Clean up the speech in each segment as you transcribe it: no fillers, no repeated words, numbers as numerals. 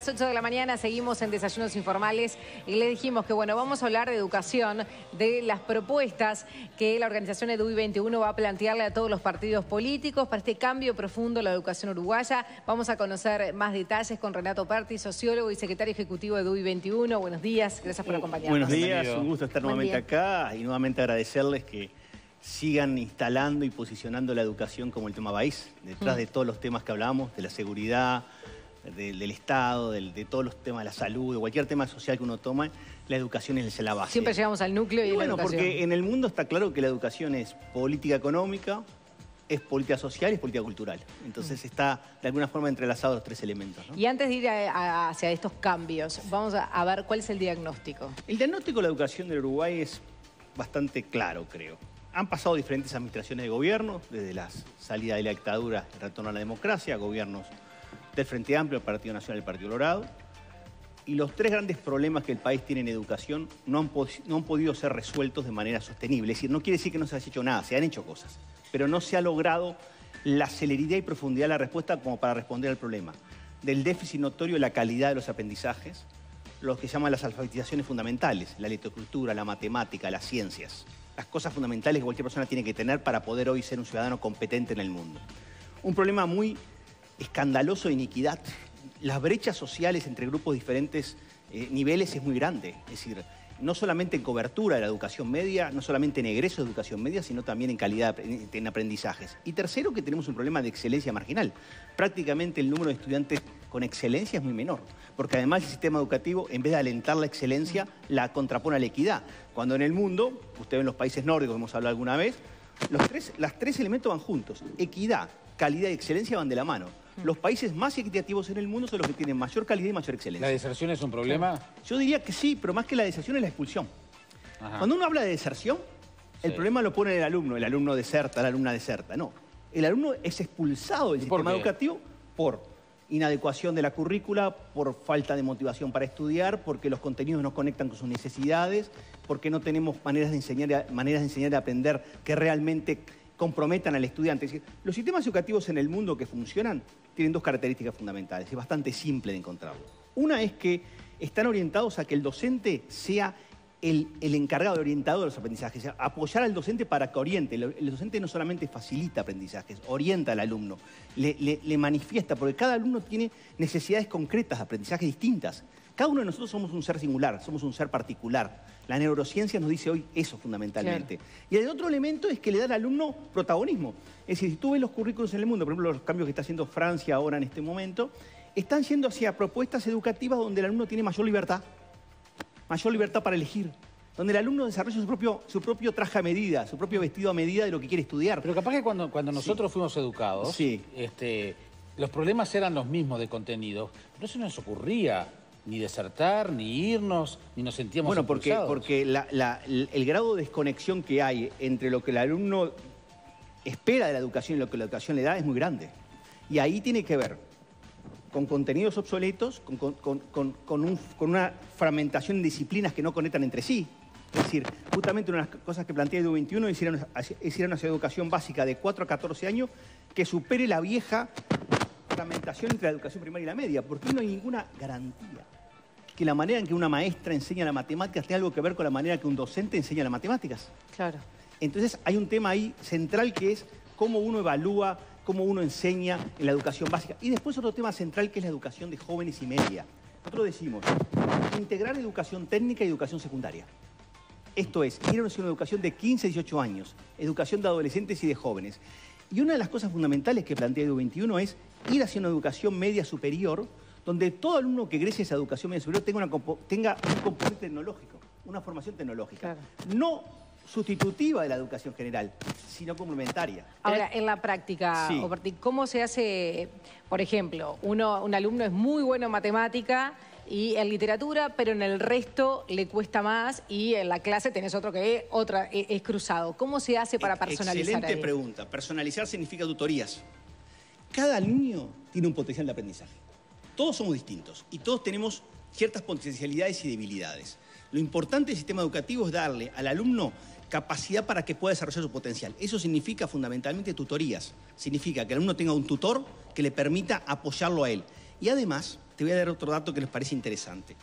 las 8 de la mañana seguimos en Desayunos Informales y le dijimos que, bueno, vamos a hablar de educación, de las propuestas que la organización EDUI 21 va a plantearle a todos los partidos políticos para este cambio profundo en la educación uruguaya. Vamos a conocer más detalles con Renato Perti, sociólogo y secretario ejecutivo de EDUI 21. Buenos días, gracias por acompañarnos. Buenos días, un gusto estar nuevamente acá y nuevamente agradecerles que sigan instalando y posicionando la educación como el tema país, detrás de todos los temas que hablamos, de la seguridad, del Estado, de todos los temas de la salud, de cualquier tema social que uno toma, la educación es la base. Siempre llegamos al núcleo y bueno, la educación. Porque en el mundo está claro que la educación es política económica, es política social y es política cultural. Entonces está de alguna forma entrelazados los tres elementos, ¿no? Y antes de ir hacia estos cambios, vamos a ver cuál es el diagnóstico. El diagnóstico de la educación del Uruguay es bastante claro, creo. Han pasado diferentes administraciones de gobierno, desde la salida de la dictadura, el retorno a la democracia, gobiernos del Frente Amplio, el Partido Nacional y el Partido Colorado. Y los tres grandes problemas que el país tiene en educación no han podido ser resueltos de manera sostenible. Es decir, no quiere decir que no se haya hecho nada, se han hecho cosas, pero no se ha logrado la celeridad y profundidad de la respuesta como para responder al problema. Del déficit notorio de la calidad de los aprendizajes, lo que se llaman las alfabetizaciones fundamentales, la lectoescritura, la matemática, las ciencias. Las cosas fundamentales que cualquier persona tiene que tener para poder hoy ser un ciudadano competente en el mundo. Un problema muy escandaloso de iniquidad. Las brechas sociales entre grupos de diferentes niveles es muy grande. Es decir, no solamente en cobertura de la educación media, no solamente en egreso de educación media, sino también en calidad en aprendizajes. Y tercero, que tenemos un problema de excelencia marginal. Prácticamente el número de estudiantes con excelencia es muy menor, porque además el sistema educativo, en vez de alentar la excelencia, la contrapone a la equidad. Cuando en el mundo, usted ve en los países nórdicos, hemos hablado alguna vez, los tres elementos van juntos. Equidad, calidad y excelencia van de la mano. Los países más equitativos en el mundo son los que tienen mayor calidad y mayor excelencia. ¿La deserción es un problema? Yo diría que sí, pero más que la deserción es la expulsión. Ajá. Cuando uno habla de deserción, el problema lo pone el alumno deserta, la alumna deserta. No, el alumno es expulsado del sistema educativo por inadecuación de la currícula, por falta de motivación para estudiar, porque los contenidos no conectan con sus necesidades, porque no tenemos maneras de enseñar y aprender que realmente comprometan al estudiante. Es decir, los sistemas educativos en el mundo que funcionan tienen dos características fundamentales. Es bastante simple de encontrarlo. Una es que están orientados a que el docente sea el encargado, el orientador de los aprendizajes, apoyar al docente para que oriente. El docente no solamente facilita aprendizajes, orienta al alumno, le manifiesta, porque cada alumno tiene necesidades concretas de aprendizaje distintas. Cada uno de nosotros somos un ser singular, somos un ser particular. La neurociencia nos dice hoy eso fundamentalmente. Claro. Y el otro elemento es que le da al alumno protagonismo. Es decir, si tú ves los currículos en el mundo, por ejemplo, los cambios que está haciendo Francia ahora en este momento, están yendo hacia propuestas educativas donde el alumno tiene mayor libertad para elegir, donde el alumno desarrolla su propio traje a medida, su propio vestido a medida de lo que quiere estudiar. Pero capaz que cuando nosotros fuimos educados, los problemas eran los mismos de contenido, pero no se nos ocurría ni desertar, ni irnos, ni nos sentíamos expulsados. Porque el grado de desconexión que hay entre lo que el alumno espera de la educación y lo que la educación le da es muy grande. Y ahí tiene que ver con contenidos obsoletos, con una fragmentación de disciplinas que no conectan entre sí. Es decir, justamente una de las cosas que plantea EDUI 21 es ir a una educación básica de 4 a 14 años que supere la vieja fragmentación entre la educación primaria y la media, porque no hay ninguna garantía que la manera en que una maestra enseña las matemáticas tenga algo que ver con la manera que un docente enseña las matemáticas. Claro. Entonces hay un tema ahí central que es cómo uno evalúa, cómo uno enseña en la educación básica. Y después otro tema central que es la educación de jóvenes y media. Nosotros decimos, integrar educación técnica y educación secundaria. Esto es, ir a una educación de 15 a 18 años, educación de adolescentes y de jóvenes. Y una de las cosas fundamentales que plantea EDUI 21 es ir hacia una educación media superior, donde todo alumno que egrese a esa educación media superior tenga un componente tecnológico, una formación tecnológica. Claro. No sustitutiva de la educación general, sino complementaria. Ahora, en la práctica, ¿cómo se hace, por ejemplo, un alumno es muy bueno en matemática y en literatura, pero en el resto le cuesta más y en la clase tenés otro que es cruzado? ¿Cómo se hace para personalizar? Excelente pregunta. Personalizar significa tutorías. Cada niño tiene un potencial de aprendizaje. Todos somos distintos y todos tenemos ciertas potencialidades y debilidades. Lo importante del sistema educativo es darle al alumno capacidad para que pueda desarrollar su potencial. Eso significa fundamentalmente tutorías. Significa que el alumno tenga un tutor que le permita apoyarlo a él. Y además, te voy a dar otro dato que les parece interesante.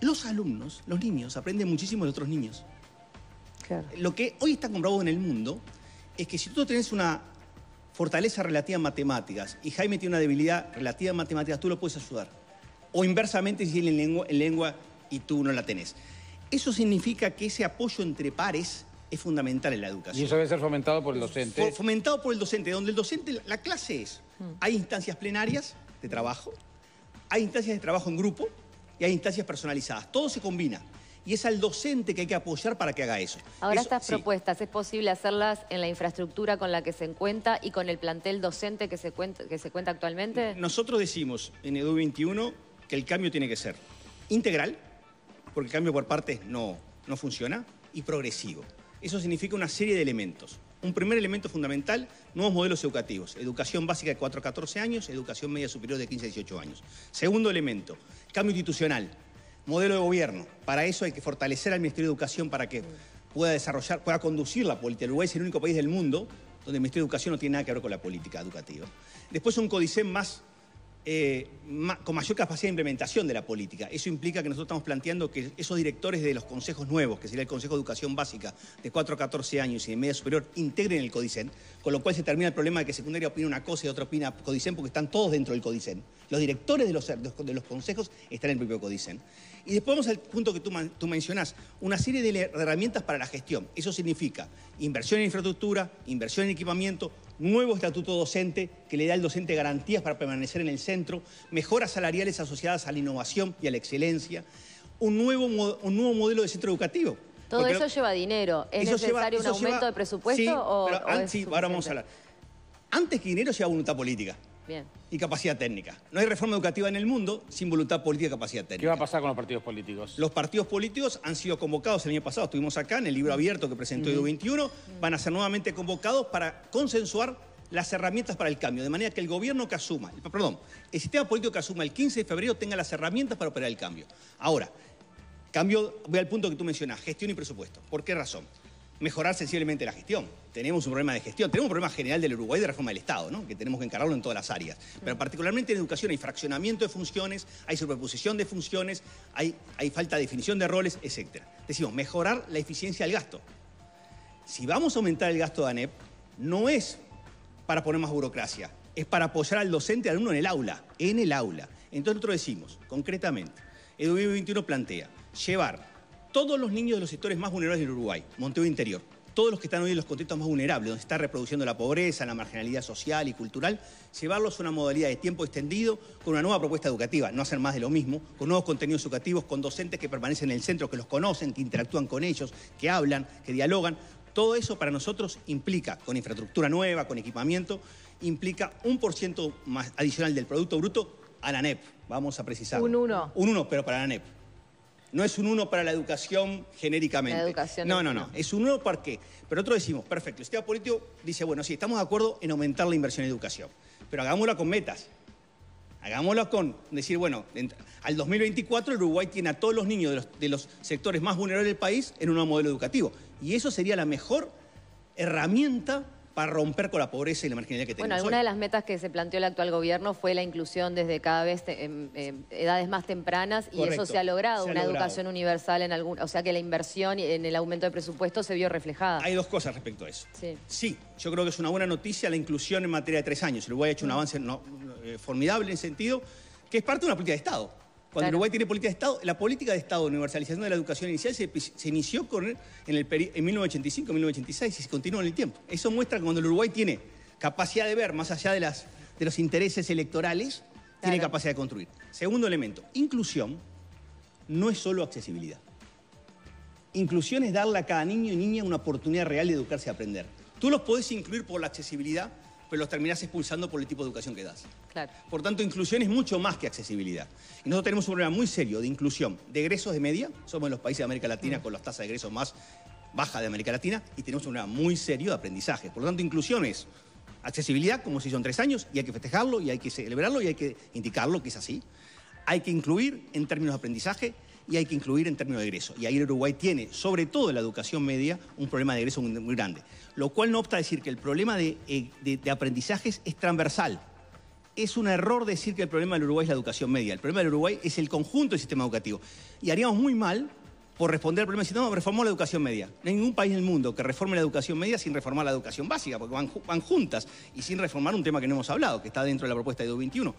Los alumnos, los niños, aprenden muchísimo de otros niños. Claro. Lo que hoy está comprobado en el mundo es que si tú tenés una fortaleza relativa en matemáticas y Jaime tiene una debilidad relativa en matemáticas, tú lo puedes ayudar. O inversamente si él en lengua y tú no la tenés. Eso significa que ese apoyo entre pares es fundamental en la educación. Y eso debe ser fomentado por el docente. Fomentado por el docente, donde el docente, la clase es, hay instancias plenarias de trabajo, hay instancias de trabajo en grupo y hay instancias personalizadas. Todo se combina. Y es al docente que hay que apoyar para que haga eso. Ahora estas propuestas, ¿es posible hacerlas en la infraestructura con la que se cuenta y con el plantel docente que se cuenta actualmente? Nosotros decimos en EDU 21 que el cambio tiene que ser integral, porque el cambio por partes no funciona, y progresivo. Eso significa una serie de elementos. Un primer elemento fundamental, nuevos modelos educativos. Educación básica de 4 a 14 años, educación media superior de 15 a 18 años. Segundo elemento, cambio institucional. Modelo de gobierno. Para eso hay que fortalecer al Ministerio de Educación para que pueda desarrollar, pueda conducir la política. Uruguay es el único país del mundo donde el Ministerio de Educación no tiene nada que ver con la política educativa. Después un CODICEN con mayor capacidad de implementación de la política. Eso implica que nosotros estamos planteando que esos directores de los consejos nuevos, que sería el Consejo de Educación Básica de 4 a 14 años y de media superior, integren el CODICEN, con lo cual se termina el problema de que secundaria opina una cosa y otra opina CODICEN porque están todos dentro del CODICEN. Los directores de los consejos están en el propio CODICEN. Y después vamos al punto que tú mencionás, una serie de herramientas para la gestión. Eso significa inversión en infraestructura, inversión en equipamiento, nuevo estatuto docente que le da al docente garantías para permanecer en el centro, mejoras salariales asociadas a la innovación y a la excelencia, un nuevo modelo de centro educativo. Todo eso lleva dinero. ¿Es necesario un aumento de presupuesto? Sí, ahora vamos a hablar. Antes que dinero lleva voluntad política. Bien. Y capacidad técnica. No hay reforma educativa en el mundo sin voluntad política y capacidad técnica. ¿Qué va a pasar con los partidos políticos? Los partidos políticos han sido convocados el año pasado, estuvimos acá en el libro abierto que presentó EDU 21, van a ser nuevamente convocados para consensuar las herramientas para el cambio, de manera que el gobierno que asuma, el sistema político que asuma el 15 de febrero tenga las herramientas para operar el cambio. Ahora, voy al punto que tú mencionas, gestión y presupuesto. ¿Por qué razón? Mejorar sensiblemente la gestión. Tenemos un problema de gestión, tenemos un problema general del Uruguay de reforma del Estado, ¿no? Que tenemos que encargarlo en todas las áreas. Pero particularmente en educación hay fraccionamiento de funciones, hay superposición de funciones, hay falta de definición de roles, etc. Decimos, mejorar la eficiencia del gasto. Si vamos a aumentar el gasto de ANEP, no es para poner más burocracia, es para apoyar al docente y al alumno en el aula. Entonces nosotros decimos, concretamente, EDU 21 plantea llevar todos los niños de los sectores más vulnerables del Uruguay, Montevideo Interior, todos los que están hoy en los contextos más vulnerables, donde se está reproduciendo la pobreza, la marginalidad social y cultural, llevarlos a una modalidad de tiempo extendido con una nueva propuesta educativa, no hacer más de lo mismo, con nuevos contenidos educativos, con docentes que permanecen en el centro, que los conocen, que interactúan con ellos, que hablan, que dialogan. Todo eso para nosotros implica, con infraestructura nueva, con equipamiento, implica 1% más adicional del Producto Bruto a la ANEP. Vamos a precisar. Un 1. Un 1, pero para la ANEP. No es un 1 para la educación genéricamente. La educación no. Es un 1 para qué. Pero nosotros decimos, perfecto, el sistema político dice, bueno, sí, estamos de acuerdo en aumentar la inversión en educación, pero hagámoslo con metas. Hagámoslo con decir, bueno, al 2024 el Uruguay tiene a todos los niños de los sectores más vulnerables del país en un nuevo modelo educativo. Y eso sería la mejor herramienta para romper con la pobreza y la marginalidad que tenemos. Bueno, alguna de las metas que se planteó el actual gobierno fue la inclusión desde cada vez edades más tempranas. Correcto. Y eso se ha logrado, educación universal en algún... O sea que la inversión en el aumento de presupuesto se vio reflejada. Hay dos cosas respecto a eso. Sí, yo creo que es una buena noticia la inclusión en materia de 3 años. El Uruguay ha hecho un avance formidable en ese sentido, que es parte de una política de Estado. Cuando Uruguay tiene política de Estado, la política de Estado de universalización de la educación inicial se inició en 1985-1986 y se continúa en el tiempo. Eso muestra que cuando el Uruguay tiene capacidad de ver más allá de los intereses electorales, tiene capacidad de construir. Segundo elemento, inclusión no es solo accesibilidad. Inclusión es darle a cada niño y niña una oportunidad real de educarse y aprender. Tú los podés incluir por la accesibilidad, pero los terminás expulsando por el tipo de educación que das. Claro. Por tanto, inclusión es mucho más que accesibilidad. Y nosotros tenemos un problema muy serio de inclusión de egresos de media. Somos de los países de América Latina con las tasas de egresos más bajas de América Latina y tenemos un problema muy serio de aprendizaje. Por lo tanto, inclusión es accesibilidad, como se hizo en 3 años, y hay que festejarlo, y hay que celebrarlo, y hay que indicarlo que es así. Hay que incluir en términos de aprendizaje y hay que incluir en términos de egreso. Y ahí el Uruguay tiene, sobre todo en la educación media, un problema de egreso muy grande. Lo cual no obsta a decir que el problema de aprendizajes es transversal. es un error decir que el problema del Uruguay es la educación media. El problema del Uruguay es el conjunto del sistema educativo. Y haríamos muy mal por responder al problema diciendo, no, reformó la educación media. No hay ningún país del mundo que reforme la educación media sin reformar la educación básica, porque van juntas, y sin reformar un tema que no hemos hablado, que está dentro de la propuesta de EDU 21,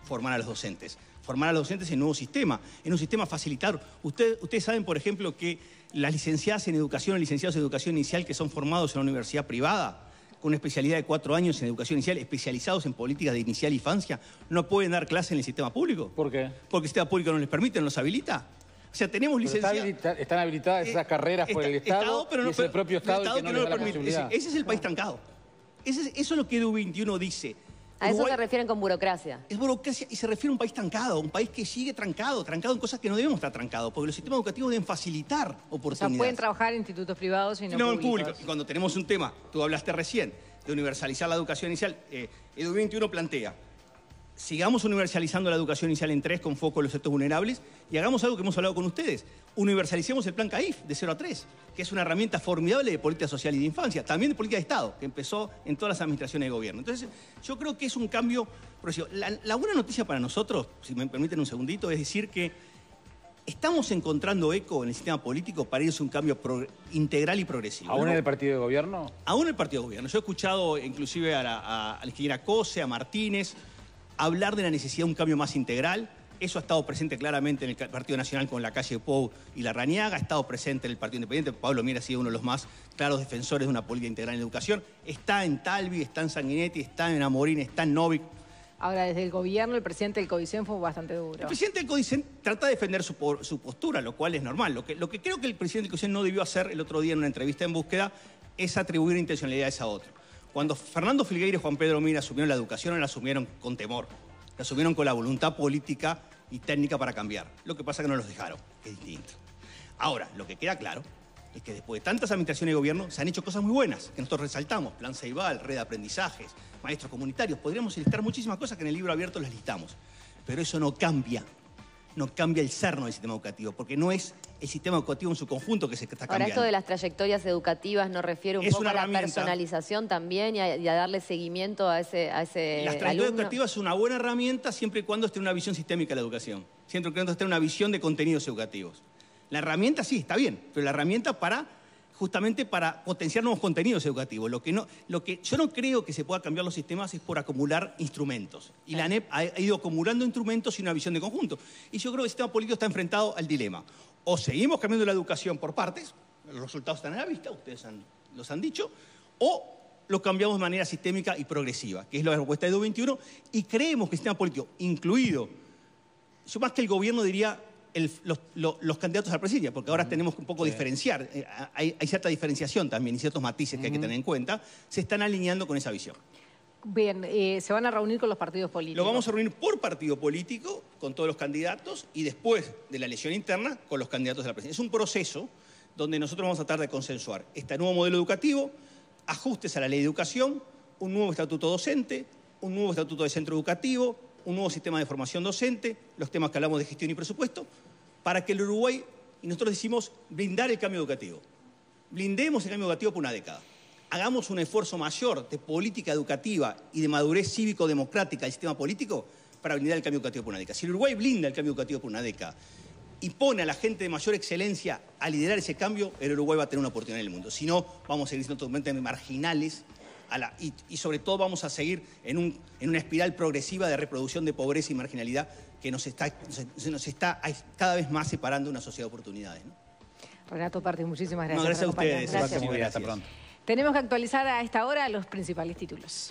formar a los docentes. Formar a los docentes en un nuevo sistema, en un sistema facilitador. Ustedes saben, por ejemplo, que las licenciadas en educación o licenciados en educación inicial que son formados en una universidad privada, con una especialidad de 4 años en educación inicial, especializados en políticas de inicial infancia, no pueden dar clase en el sistema público. ¿Por qué? Porque el sistema público no les permite, no los habilita. O sea, tenemos licenciados... Están habilitadas esas carreras por el Estado, pero no, y es el propio Estado el que no les da la posibilidad. Ese es el país trancado. Eso es lo que EDU 21 dice. A eso se refieren con burocracia. Es burocracia y se refiere a un país trancado, un país que sigue trancado en cosas que no debemos estar trancados, porque los sistemas educativos deben facilitar oportunidades. O sea, pueden trabajar en institutos privados y no públicos. En público. Y cuando tenemos un tema, tú hablaste recién, de universalizar la educación inicial, EDU 21 plantea, sigamos universalizando la educación inicial en 3 con foco en los sectores vulnerables y hagamos algo que hemos hablado con ustedes. Universalicemos el plan CAIF de 0 a 3, que es una herramienta formidable de política social y de infancia, también de política de Estado, que empezó en todas las administraciones de gobierno. Entonces, yo creo que es un cambio progresivo. La buena noticia para nosotros, si me permiten un segundito, es decir que estamos encontrando eco en el sistema político para irse a un cambio integral y progresivo. ¿Aún en el partido de gobierno? Aún en el partido de gobierno. Yo he escuchado inclusive a la ingeniera Cose, a Martínez, hablar de la necesidad de un cambio más integral. Eso ha estado presente claramente en el Partido Nacional con la calle Pou y la Rañaga, ha estado presente en el Partido Independiente. Pablo Mier ha sido uno de los más claros defensores de una política integral en educación. Está en Talvi, está en Sanguinetti, está en Amorín, está en Novik. Ahora, desde el gobierno, el presidente del CODICEN fue bastante duro. El presidente del CODICEN trata de defender su postura, lo cual es normal. Lo que creo que el presidente del CODICEN no debió hacer el otro día en una entrevista en Búsqueda es atribuir intencionalidades a otro. Cuando Fernando Filgueira y Juan Pedro Mir asumieron la educación, no la asumieron con temor. La asumieron con la voluntad política y técnica para cambiar. Lo que pasa es que no los dejaron, que es distinto. Ahora, lo que queda claro es que después de tantas administraciones de gobierno se han hecho cosas muy buenas, que nosotros resaltamos. Plan Ceibal, red de aprendizajes, maestros comunitarios. Podríamos listar muchísimas cosas que en el libro abierto las listamos. Pero eso no cambia el cerno del sistema educativo, porque no es el sistema educativo en su conjunto que se está cambiando. Ahora, esto de las trayectorias educativas no refiere un poco a la personalización también y a darle seguimiento a ese La trayectoria educativa es una buena herramienta siempre y cuando esté en una visión sistémica de la educación, siempre y cuando esté en una visión de contenidos educativos. La herramienta sí, está bien, pero la herramienta justamente para potenciar nuevos contenidos educativos. Lo que yo no creo que se pueda cambiar los sistemas es por acumular instrumentos. Y la ANEP ha ido acumulando instrumentos y una visión de conjunto. Y yo creo que el sistema político está enfrentado al dilema. O seguimos cambiando la educación por partes, los resultados están a la vista, ustedes los han dicho, o lo cambiamos de manera sistémica y progresiva, que es la propuesta de EDU 21, y creemos que el sistema político, incluido, yo más que el gobierno diría los candidatos a la presidencia, porque ahora tenemos que un poco diferenciar, hay cierta diferenciación también y ciertos matices que hay que tener en cuenta, se están alineando con esa visión. Bien, se van a reunir con los partidos políticos. Lo vamos a reunir por partido político, con todos los candidatos, y después de la elección interna, con los candidatos de la presidencia. Es un proceso donde nosotros vamos a tratar de consensuar este nuevo modelo educativo, ajustes a la ley de educación, un nuevo estatuto docente, un nuevo estatuto de centro educativo, un nuevo sistema de formación docente, los temas que hablamos de gestión y presupuesto, para que el Uruguay, y nosotros decimos, blindar el cambio educativo. Blindemos el cambio educativo por una década. Hagamos un esfuerzo mayor de política educativa y de madurez cívico-democrática del sistema político para blindar el cambio educativo por una década. Si el Uruguay blinda el cambio educativo por una década y pone a la gente de mayor excelencia a liderar ese cambio, el Uruguay va a tener una oportunidad en el mundo. Si no, vamos a seguir siendo totalmente marginales y sobre todo vamos a seguir en una espiral progresiva de reproducción de pobreza y marginalidad que nos está cada vez más separando de una sociedad de oportunidades, ¿no? Renato Partis, muchísimas gracias. No, gracias a ustedes. Gracias. Muy bien, hasta pronto. Tenemos que actualizar a esta hora los principales títulos.